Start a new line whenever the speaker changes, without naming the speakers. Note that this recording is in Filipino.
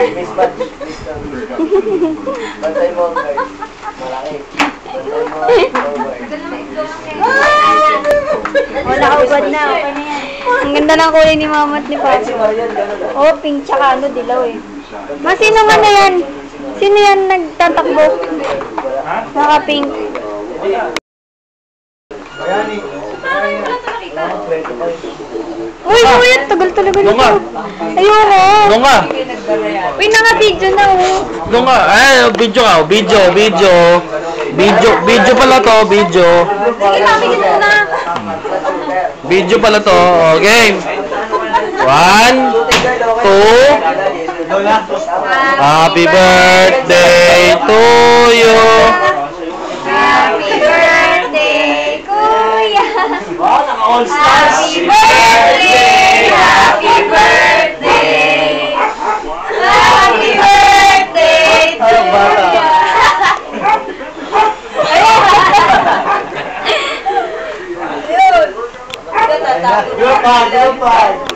Miss Bat. Bantay mo, guys. Malaki. Bantay mo,
wala ka ubad na. Okay na yan. Ang ganda ng kulay ni mama at ni papa. Oh, pink tsaka ano, dilaw eh. Ma, sino nga na yan? Sino yan nagtatakbo? Naka-pink. Uy, kuya, tagal talaga nito. Ayoko.
Lunga.
Uy, naka-video na oh.
Lunga. Ay, video ka. Video pala to, video.
Sige, mami, gito na.
Video pala to. Okay. 1, 2. Happy birthday to you.
Happy birthday, kuya.
Happy
birthday, happy birthday. Happy birthday to you.
You're fine.